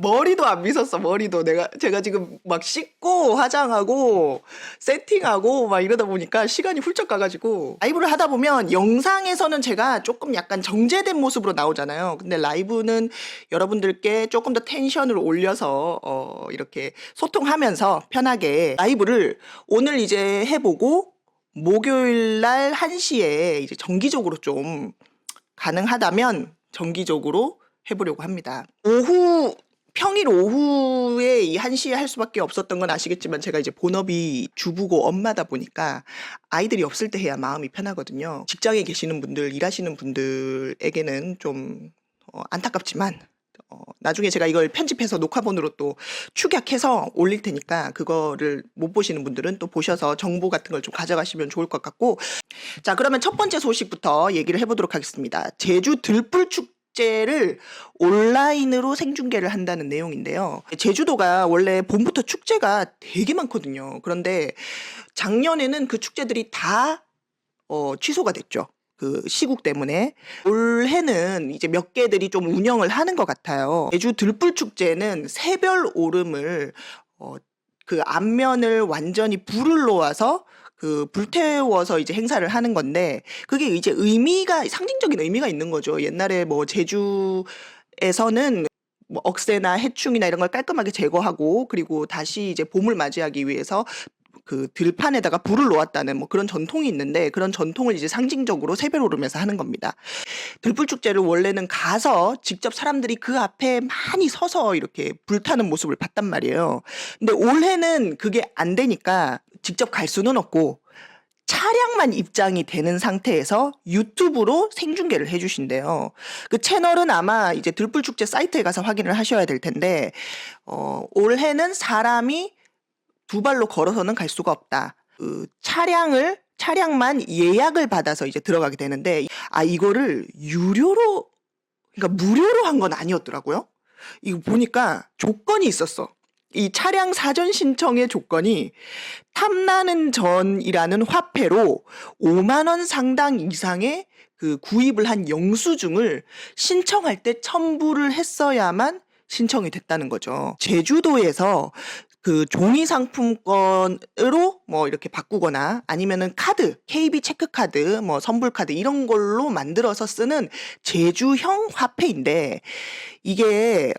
머리도 안 빗었어, 머리도. 제가 지금 막 씻고 화장하고 세팅하고 막 이러다 보니까 시간이 훌쩍 가가지고. 라이브를 하다 보면 영상에서는 제가 조금 약간 정제된 모습으로 나오잖아요. 근데 라이브는 여러분들께 조금 더 텐션을 올려서 이렇게 소통하면서 편하게 라이브를 오늘 이제 해보고 목요일 날 1시에 이제 정기적으로 좀 가능하다면 정기적으로 해보려고 합니다. 평일 오후에 이 1시에 할 수밖에 없었던 건 아시겠지만 제가 이제 본업이 주부고 엄마다 보니까 아이들이 없을 때 해야 마음이 편하거든요. 직장에 계시는 분들, 일하시는 분들에게는 좀 안타깝지만 나중에 제가 이걸 편집해서 녹화본으로 또 축약해서 올릴 테니까 그거를 못 보시는 분들은 또 보셔서 정보 같은 걸 좀 가져가시면 좋을 것 같고. 자, 그러면 첫 번째 소식부터 얘기를 해보도록 하겠습니다. 제주 들불 축제를 온라인으로 생중계를 한다는 내용인데요. 제주도가 원래 봄부터 축제가 되게 많거든요. 그런데 작년에는 그 축제들이 다 취소가 됐죠. 그 시국 때문에. 올해는 이제 몇 개들이 좀 운영을 하는 것 같아요. 제주 들불 축제는 새별 오름을 그 앞면을 완전히 불을 놓아서 그 불태워서 이제 행사를 하는 건데, 그게 이제 상징적인 의미가 있는 거죠. 옛날에 뭐 제주에서는 뭐 억새나 해충이나 이런 걸 깔끔하게 제거하고 그리고 다시 이제 봄을 맞이하기 위해서 그 들판에다가 불을 놓았다는 뭐 그런 전통이 있는데, 그런 전통을 이제 상징적으로 새별 오름에서 하는 겁니다. 들불축제를 원래는 가서 직접 사람들이 그 앞에 많이 서서 이렇게 불타는 모습을 봤단 말이에요. 근데 올해는 그게 안 되니까 직접 갈 수는 없고 차량만 입장이 되는 상태에서 유튜브로 생중계를 해주신대요. 그 채널은 아마 이제 들불축제 사이트에 가서 확인을 하셔야 될 텐데, 올해는 사람이 두 발로 걸어서는 갈 수가 없다. 그 차량만 예약을 받아서 이제 들어가게 되는데, 이거를 그러니까 무료로 한 건 아니었더라고요. 이거 보니까 조건이 있었어. 이 차량 사전 신청의 조건이 탐나는 전이라는 화폐로 5만 원 상당 이상의 그 구입을 한 영수증을 신청할 때 첨부를 했어야만 신청이 됐다는 거죠. 제주도에서 그 종이 상품권으로 뭐 이렇게 바꾸거나 아니면은 KB 체크카드, 뭐 선불카드 이런 걸로 만들어서 쓰는 제주형 화폐인데, 이게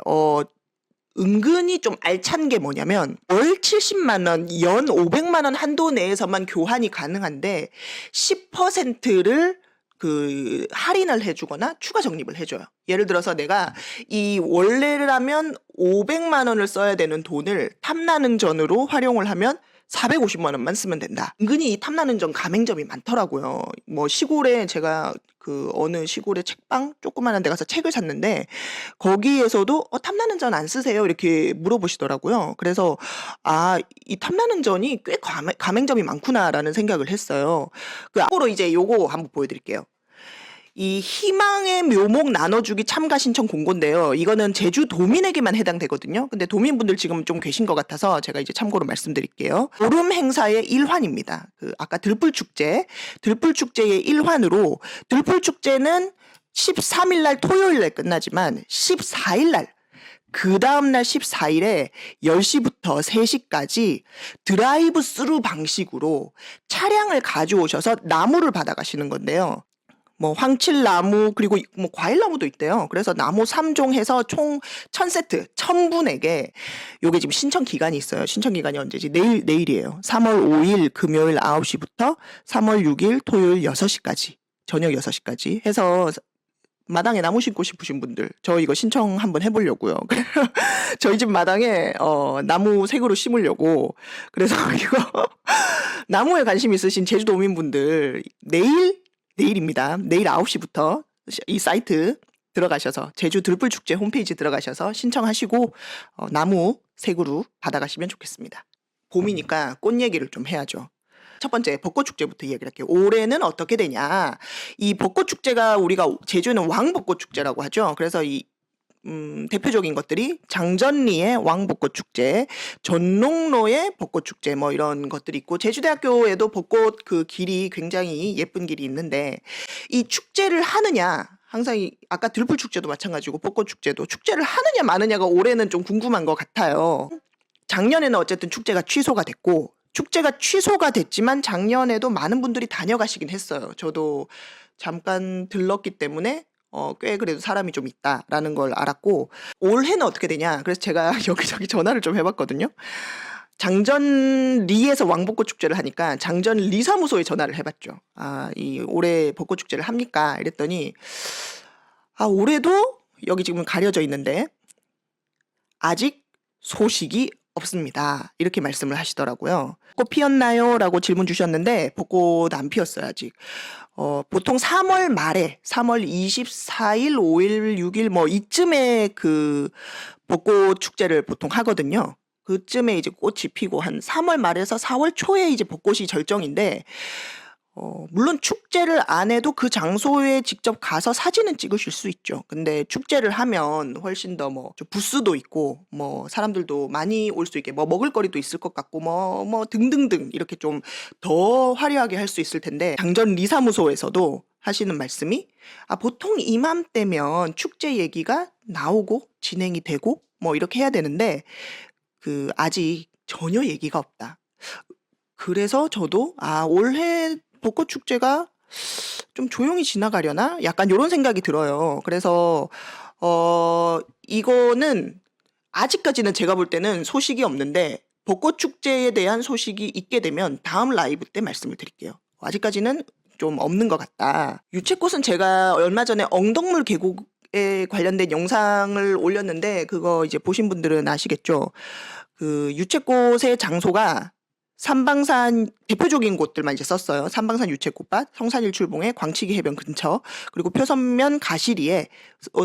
은근히 좀 알찬 게 뭐냐면 월 70만 원, 연 500만 원 한도 내에서만 교환이 가능한데 10%를 그 할인을 해주거나 추가 적립을 해줘요. 예를 들어서 내가 이 원래라면 500만 원을 써야 되는 돈을 탐나는 전으로 활용을 하면 450만 원만 쓰면 된다. 은근히 이 탐나는 전 가맹점이 많더라고요. 뭐 시골에 제가 그 어느 시골의 책방 조그만한 데 가서 책을 샀는데 거기에서도 탐나는 전 안 쓰세요? 이렇게 물어보시더라고요. 그래서 이 탐나는 전이 꽤 가맹점이 많구나라는 생각을 했어요. 그 앞으로 이제 요거 한번 보여드릴게요. 이 희망의 묘목 나눠주기 참가 신청 공고인데요. 이거는 제주도민에게만 해당되거든요. 근데 도민분들 지금 좀 계신 것 같아서 제가 이제 참고로 말씀드릴게요. 오름 행사의 일환입니다. 그 아까 들불축제의 일환으로, 들불축제는 13일 날 토요일 날 끝나지만 14일 날, 그 다음날 14일에 10시부터 3시까지 드라이브 스루 방식으로 차량을 가져오셔서 나무를 받아가시는 건데요. 뭐 황칠나무 그리고 뭐 과일나무도 있대요. 그래서 나무 3종 해서 총 1000세트 1000분에게, 요게 지금 신청 기간이 있어요. 신청 기간이 언제지? 내일이에요. 3월 5일 금요일 9시부터 3월 6일 토요일 6시까지, 저녁 6시까지 해서 마당에 나무 심고 싶으신 분들, 저 이거 신청 한번 해보려고요. 저희 집 마당에 나무 색으로 심으려고. 그래서 이거 나무에 관심 있으신 제주도민분들 내일입니다. 내일 9시부터 이 사이트 들어가셔서 제주 들불축제 홈페이지 들어가셔서 신청하시고 나무 색으로 받아가시면 좋겠습니다. 봄이니까 꽃 얘기를 좀 해야죠. 첫 번째 벚꽃축제부터 이야기를 할게요. 올해는 어떻게 되냐. 이 벚꽃축제가 우리가 제주는 왕벚꽃축제라고 하죠. 그래서 이 대표적인 것들이 장전리의 왕벚꽃축제, 전농로의 벚꽃축제 뭐 이런 것들이 있고, 제주대학교에도 벚꽃 그 길이 굉장히 예쁜 길이 있는데, 이 축제를 하느냐 항상 아까 들풀 축제도 마찬가지고 벚꽃 축제도 축제를 하느냐 마느냐가 올해는 좀 궁금한 것 같아요. 작년에는 어쨌든 축제가 취소가 됐고 축제가 취소가 됐지만 작년에도 많은 분들이 다녀가시긴 했어요. 저도 잠깐 들렀기 때문에 꽤 그래도 사람이 좀 있다라는 걸 알았고 올해는 어떻게 되냐. 그래서 제가 여기저기 전화를 좀 해봤거든요. 장전리에서 왕벚꽃 축제를 하니까 장전리 사무소에 전화를 해봤죠. 이 올해 벚꽃 축제를 합니까? 이랬더니 올해도 여기 지금 가려져 있는데 아직 소식이 없습니다. 이렇게 말씀을 하시더라고요. 벚꽃 피었나요? 라고 질문 주셨는데 벚꽃 안 피었어요 아직. 보통 3월 말에 3월 24일, 5일, 6일 뭐 이쯤에 그 벚꽃 축제를 보통 하거든요. 그쯤에 이제 꽃이 피고 한 3월 말에서 4월 초에 이제 벚꽃이 절정인데 물론 축제를 안 해도 그 장소에 직접 가서 사진은 찍으실 수 있죠. 근데 축제를 하면 훨씬 더 뭐 부스도 있고 뭐 사람들도 많이 올 수 있게 뭐 먹을거리도 있을 것 같고 뭐 등등등 이렇게 좀 더 화려하게 할 수 있을 텐데 장전 리사무소에서도 하시는 말씀이 보통 이맘때면 축제 얘기가 나오고 진행이 되고 뭐 이렇게 해야 되는데 아직 전혀 얘기가 없다. 그래서 저도 올해 벚꽃 축제가 좀 조용히 지나가려나? 약간 요런 생각이 들어요. 그래서 이거는 아직까지는 제가 볼 때는 소식이 없는데 벚꽃 축제에 대한 소식이 있게 되면 다음 라이브 때 말씀을 드릴게요. 아직까지는 좀 없는 것 같다. 유채꽃은 제가 얼마 전에 엉덕물 계곡에 관련된 영상을 올렸는데 그거 이제 보신 분들은 아시겠죠? 그 유채꽃의 장소가 삼방산 대표적인 곳들만 이제 썼어요. 삼방산 유채꽃밭, 성산일출봉의 광치기 해변 근처, 그리고 표선면 가시리에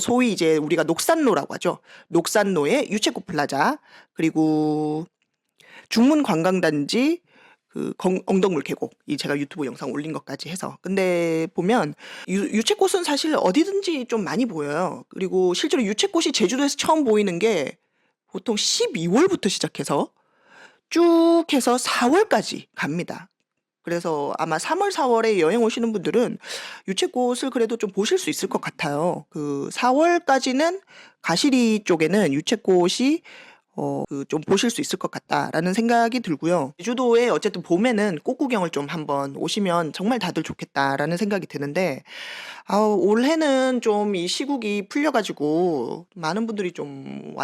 소위 이제 우리가 녹산로라고 하죠. 녹산로의 유채꽃 플라자, 그리고 중문 관광단지 엉덕물 계곡, 제가 유튜브 영상 올린 것까지 해서. 근데 보면 유채꽃은 사실 어디든지 좀 많이 보여요. 그리고 실제로 유채꽃이 제주도에서 처음 보이는 게 보통 12월부터 시작해서 쭉 해서 4월까지 갑니다. 그래서 아마 3월, 4월에 여행 오시는 분들은 유채꽃을 그래도 좀 보실 수 있을 것 같아요. 4월까지는 가시리 쪽에는 유채꽃이 좀 보실 수 있을 것 같다라는 생각이 들고요. 제주도에 어쨌든 봄에는 꽃 구경을 좀 한번 오시면 정말 다들 좋겠다라는 생각이 드는데 올해는 좀 이 시국이 풀려가지고 많은 분들이 좀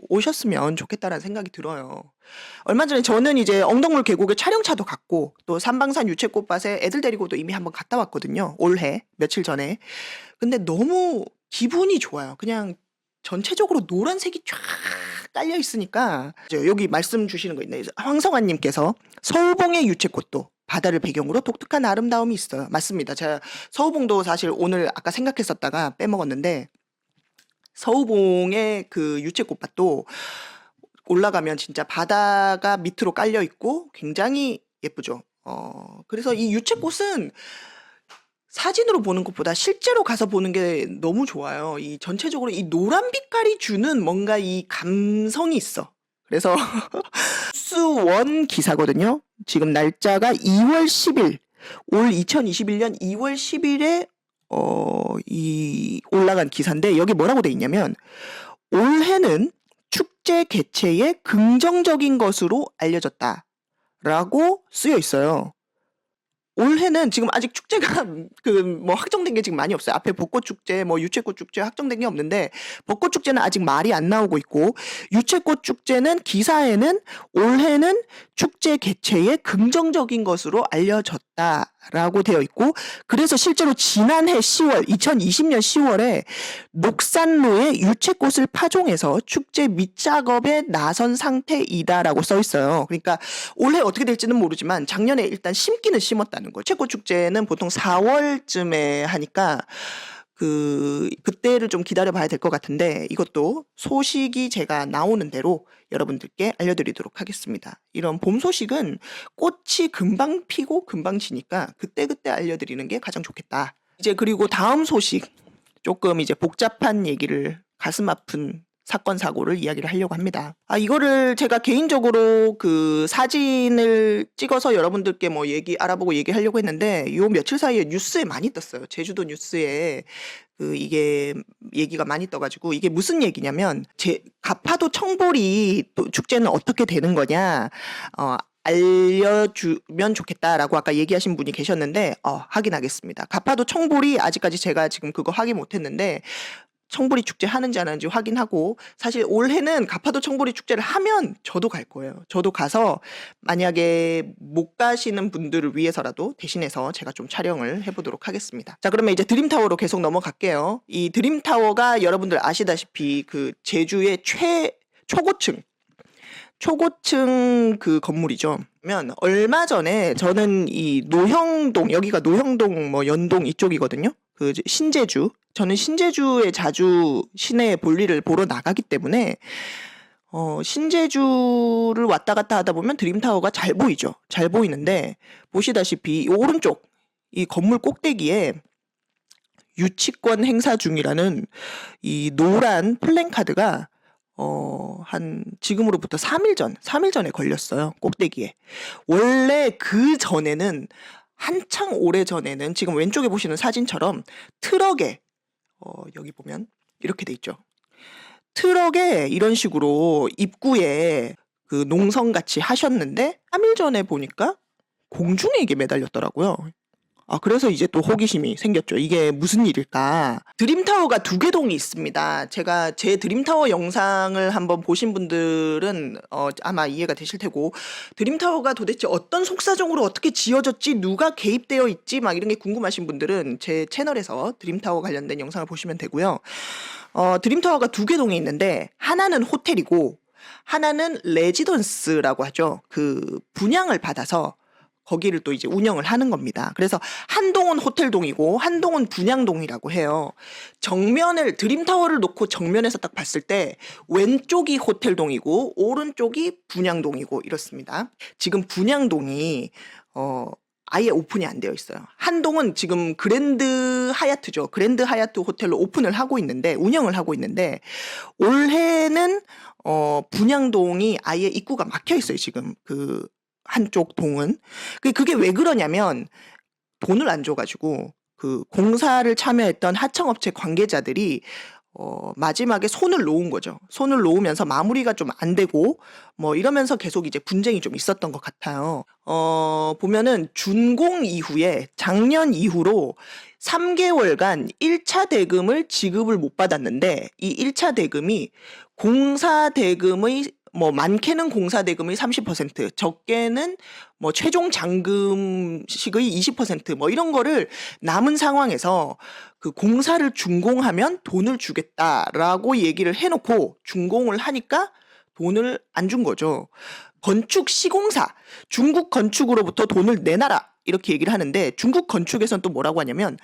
오셨으면 좋겠다라는 생각이 들어요. 얼마 전에 저는 이제 엉덕물 계곡에 촬영차도 갔고 또 삼방산 유채꽃밭에 애들 데리고도 이미 한번 갔다 왔거든요. 올해 며칠 전에. 근데 너무 기분이 좋아요. 그냥 전체적으로 노란색이 쫙 깔려 있으니까 여기 말씀 주시는 거 있네. 황성환님께서 서우봉의 유채꽃도 바다를 배경으로 독특한 아름다움이 있어요. 맞습니다. 제가 서우봉도 사실 오늘 아까 생각했었다가 빼먹었는데 서우봉의 그 유채꽃밭도 올라가면 진짜 바다가 밑으로 깔려 있고 굉장히 예쁘죠. 그래서 이 유채꽃은 사진으로 보는 것보다 실제로 가서 보는 게 너무 좋아요. 이 전체적으로 이 노란 빛깔이 주는 뭔가 이 감성이 있어. 그래서 뉴스원 기사거든요. 지금 날짜가 2월 10일, 올 2021년 2월 10일에 올라간 기사인데 여기 뭐라고 돼 있냐면 올해는 축제 개최에 긍정적인 것으로 알려졌다라고 쓰여 있어요. 올해는 지금 아직 축제가 뭐 확정된 게 지금 많이 없어요. 앞에 벚꽃 축제, 뭐 유채꽃 축제 확정된 게 없는데 벚꽃 축제는 아직 말이 안 나오고 있고 유채꽃 축제는 기사에는 올해는 축제 개최에 긍정적인 것으로 알려졌다라고 되어 있고 그래서 실제로 지난해 10월, 2020년 10월에 녹산로에 유채꽃을 파종해서 축제 밑작업에 나선 상태이다라고 써 있어요. 그러니까 올해 어떻게 될지는 모르지만 작년에 일단 심기는 심었다는 거예요. 유채꽃 축제는 보통 4월쯤에 하니까 그때를 좀 기다려 봐야 될 것 같은데 이것도 소식이 제가 나오는 대로 여러분들께 알려드리도록 하겠습니다. 이런 봄 소식은 꽃이 금방 피고 금방 지니까 그때그때 알려드리는 게 가장 좋겠다. 이제 그리고 다음 소식 조금 이제 복잡한 얘기를 가슴 아픈 사건 사고를 이야기를 하려고 합니다. 이거를 제가 개인적으로 그 사진을 찍어서 여러분들께 뭐 알아보고 얘기하려고 했는데 요 며칠 사이에 뉴스에 많이 떴어요. 제주도 뉴스에 이게 얘기가 많이 떠가지고 이게 무슨 얘기냐면 가파도 청보리 축제는 어떻게 되는 거냐 알려주면 좋겠다라고 아까 얘기하신 분이 계셨는데 확인하겠습니다. 가파도 청보리 아직까지 제가 지금 그거 확인 못했는데 청보리 축제 하는지 안 하는지 확인하고 사실 올해는 가파도 청보리 축제를 하면 저도 갈 거예요. 저도 가서 만약에 못 가시는 분들을 위해서라도 대신해서 제가 좀 촬영을 해보도록 하겠습니다. 자, 그러면 이제 드림타워로 계속 넘어갈게요. 이 드림타워가 여러분들 아시다시피 그 제주의 초고층 그 건물이죠. 그러면 얼마 전에 저는 이 노형동, 여기가 노형동 뭐 연동 이쪽이거든요. 그 신제주. 저는 신제주에 자주 시내 볼일을 보러 나가기 때문에 신제주를 왔다 갔다 하다 보면 드림타워가 잘 보이죠. 잘 보이는데 보시다시피 이 오른쪽 이 건물 꼭대기에 유치권 행사 중이라는 이 노란 플랜카드가 한 지금으로부터 3일 전에 걸렸어요. 꼭대기에. 원래 그 전에는 한창 오래 전에는 지금 왼쪽에 보시는 사진처럼 트럭에 여기 보면 이렇게 돼 있죠. 트럭에 이런 식으로 입구에 그 농성같이 하셨는데 3일 전에 보니까 공중에 이게 매달렸더라고요. 그래서 이제 또 호기심이 생겼죠. 이게 무슨 일일까? 드림타워가 2개 동이 있습니다. 제가 제 드림타워 영상을 한번 보신 분들은 아마 이해가 되실 테고, 드림타워가 도대체 어떤 속사정으로 어떻게 지어졌지, 누가 개입되어 있지, 막 이런 게 궁금하신 분들은 제 채널에서 드림타워 관련된 영상을 보시면 되고요. 드림타워가 2개 동이 있는데 하나는 호텔이고 하나는 레지던스라고 하죠. 그 분양을 받아서 거기를 또 이제 운영을 하는 겁니다. 그래서 한 동은 호텔동이고 한 동은 분양동이라고 해요. 드림타워를 놓고 정면에서 딱 봤을 때 왼쪽이 호텔동이고 오른쪽이 분양동이고 이렇습니다. 지금 분양동이 아예 오픈이 안 되어 있어요. 한 동은 지금 그랜드 하얏트죠. 그랜드 하얏트 호텔로 오픈을 하고 있는데, 운영을 하고 있는데, 올해는 분양동이 아예 입구가 막혀 있어요. 지금 그 한쪽 동은. 그게 왜 그러냐면 돈을 안 줘가지고 그 공사를 참여했던 하청업체 관계자들이 마지막에 손을 놓은 거죠. 손을 놓으면서 마무리가 좀 안 되고 뭐 이러면서 계속 이제 분쟁이 좀 있었던 것 같아요. 보면은 준공 이후에 작년 이후로 3개월간 1차 대금을 지급을 못 받았는데, 이 1차 대금이 공사 대금의 많게는 공사 대금의 30%, 적게는 최종 잔금식의 20% 이런 거를 남은 상황에서 그 공사를 준공하면 돈을 주겠다라고 얘기를 해놓고 준공을 하니까 돈을 안 준 거죠. 건축 시공사, 중국 건축으로부터 돈을 내놔라 이렇게 얘기를 하는데, 중국 건축에서는 또 뭐라고 하냐면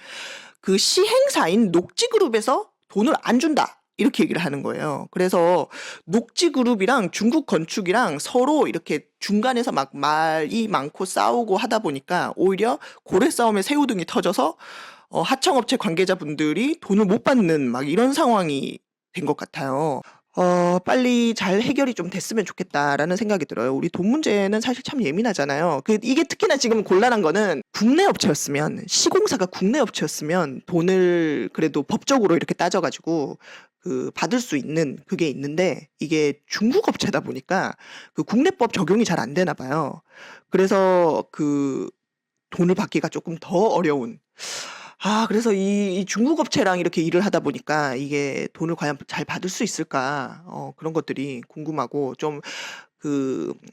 그 시행사인 녹지그룹에서 돈을 안 준다 이렇게 얘기를 하는 거예요. 그래서 녹지그룹이랑 중국 건축이랑 서로 이렇게 중간에서 막 말이 많고 싸우고 하다 보니까 오히려 고래 싸움에 새우등이 터져서 하청업체 관계자분들이 돈을 못 받는 막 이런 상황이 된 것 같아요. 빨리 잘 해결이 좀 됐으면 좋겠다라는 생각이 들어요. 우리 돈 문제는 사실 참 예민하잖아요. 이게 특히나 지금 곤란한 거는 국내 업체였으면, 시공사가 국내 업체였으면 돈을 그래도 법적으로 이렇게 따져가지고 받을 수 있는 그게 있는데, 이게 중국 업체다 보니까 그 국내법 적용이 잘 안 되나 봐요. 그래서 돈을 받기가 조금 더 어려운. 그래서 이 중국 업체랑 이렇게 일을 하다 보니까 이게 돈을 과연 잘 받을 수 있을까? 그런 것들이 궁금하고, 좀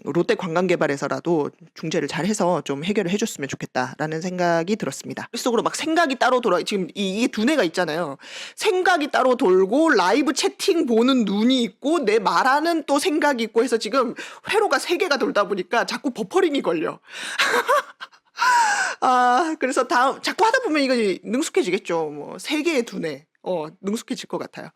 롯데 관광개발에서라도 중재를 잘 해서 좀 해결을 해줬으면 좋겠다라는 생각이 들었습니다. 머릿속으로 막 생각이 따로 지금 이게 두뇌가 있잖아요. 생각이 따로 돌고 라이브 채팅 보는 눈이 있고 내 말하는 또 생각이 있고 해서 지금 회로가 3개가 돌다 보니까 자꾸 버퍼링이 걸려. 그래서 자꾸 하다 보면 이거 능숙해지겠죠. 3개의 두뇌. 능숙해질 것 같아요.